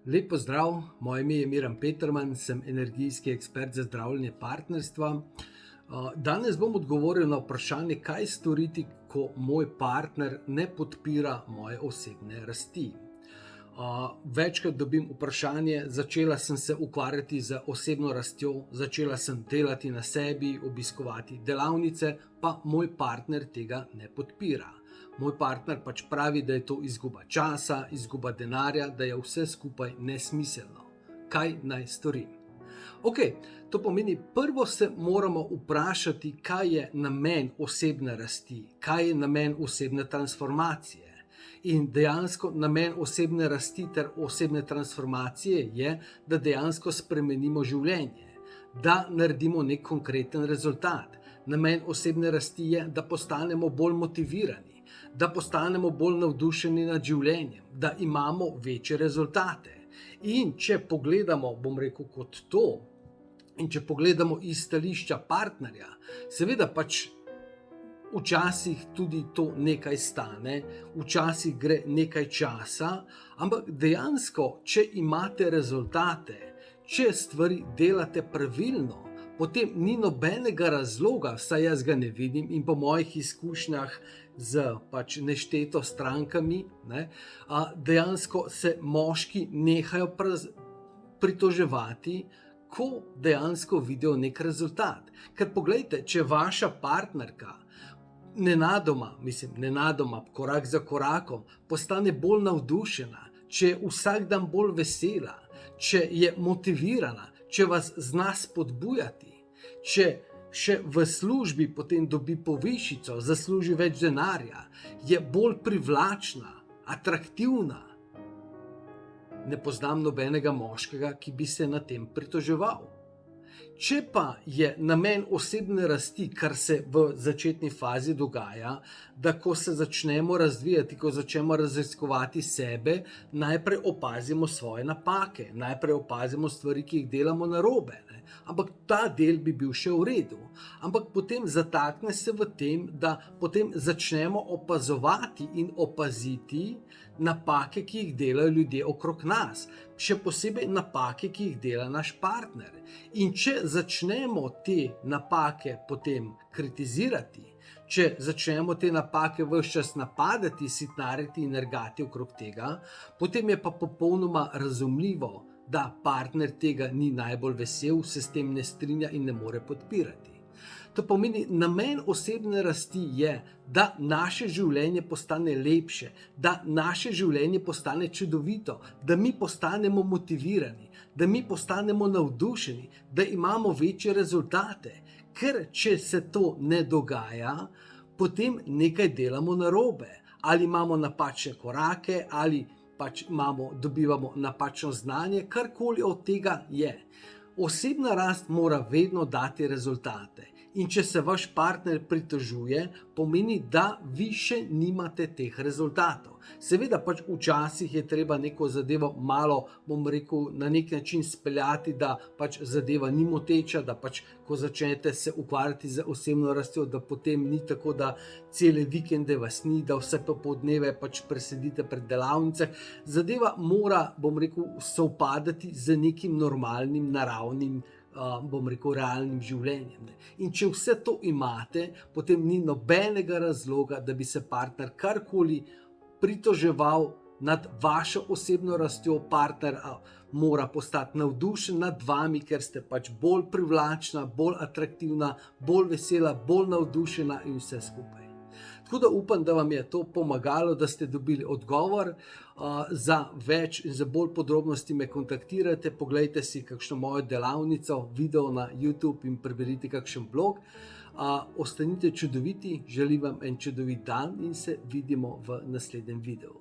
Lep pozdrav, moje ime je Miran Peterman, sem energijski ekspert za zdravljenje partnerstva. Danes bom odgovoril na vprašanje, kaj storiti, ko moj partner ne podpira moje osebne rasti. Večkrat dobim vprašanje, začela sem se ukvarjati z osebno rastjo, začela sem delati na sebi, obiskovati delavnice, pa moj partner tega ne podpira. Moj partner pač pravi, da je to izguba časa, izguba denarja, da je vse skupaj nesmiselno. Kaj naj storim? To pomeni, prvo se moramo vprašati, kaj je namen osebne rasti, kaj je namen osebne transformacije. In dejansko namen osebne rasti ter osebne transformacije je, da dejansko spremenimo življenje, da naredimo nek konkreten rezultat. Namen osebne rasti je, da postanemo bolj motivirani, da postanemo bolj navdušeni nad življenjem, da imamo večje rezultate. In če pogledamo, kot to, in če pogledamo iz stališča partnerja, seveda pač včasih tudi to nekaj stane, včasih gre nekaj časa, ampak dejansko, če imate rezultate, če stvari delate pravilno, potem ni nobenega razloga, vsaj jaz ga ne vidim in po mojih izkušnjah z nešteto strankami, dejansko se moški nehajo pritoževati, ko dejansko vidijo nek rezultat. Ker poglejte, če vaša partnerka nenadoma, korak za korakom, postane bolj navdušena, če je vsak dan bolj vesela, če je motivirana, če vas zna spodbujati, če še v službi potem dobi povišico, zasluži več denarja, je bolj privlačna, atraktivna. Ne poznam nobenega moškega, ki bi se na tem pritoževal. Če pa je namen osebne rasti, kar se v začetni fazi dogaja, da ko se začnemo razvijati, ko začnemo raziskovati sebe, najprej opazimo svoje napake, najprej opazimo stvari, ki jih delamo narobe. Ampak ta del bi bil še v redu. Ampak potem zatakne se v tem, da potem začnemo opazovati in opaziti napake, ki jih delajo ljudje okrog nas. Še posebej napake, ki jih dela naš partner. In če začnemo te napake potem kritizirati, če začnemo te napake ves čas napadati, sitnariti in nergati okrog tega, potem je pa popolnoma razumljivo, da partner tega ni najbolj vesel, se s tem ne strinja in ne more podpirati. To pomeni, namen osebne rasti je, da naše življenje postane lepše, da naše življenje postane čudovito, da mi postanemo motivirani, da mi postanemo navdušeni, da imamo večje rezultate. Ker če se to ne dogaja, potem nekaj delamo narobe. Ali imamo napačne korake, ali dobivamo napačno znanje, karkoli od tega je. Osebna rast mora vedno dati rezultate. In če se vaš partner pritožuje, pomeni, da vi še nimate teh rezultatov. Seveda včasih je treba neko zadevo malo, na nek način speljati, da zadeva ni moteča, da ko začnete se ukvarjati z osebno rastjo, da potem ni tako, da cele vikende vas ni, da vse popoldneve presedite pred delavnice. Zadeva mora, sovpadati z nekim normalnim, naravnim, realnim življenjem. In če vse to imate, potem ni nobenega razloga, da bi se partner karkoli pritoževal nad vašo osebno rastjo. Partner mora postati navdušen nad vami, ker ste bolj privlačna, bolj atraktivna, bolj vesela, bolj navdušena in vse skupaj. Tako da upam, da vam je to pomagalo, da ste dobili odgovor. Za več in za bolj podrobnosti me kontaktirajte, poglejte si kakšno mojo delavnico, video na YouTube in preberite kakšen blog. Ostanite čudoviti, želim vam en čudovit dan in se vidimo v naslednjem videu.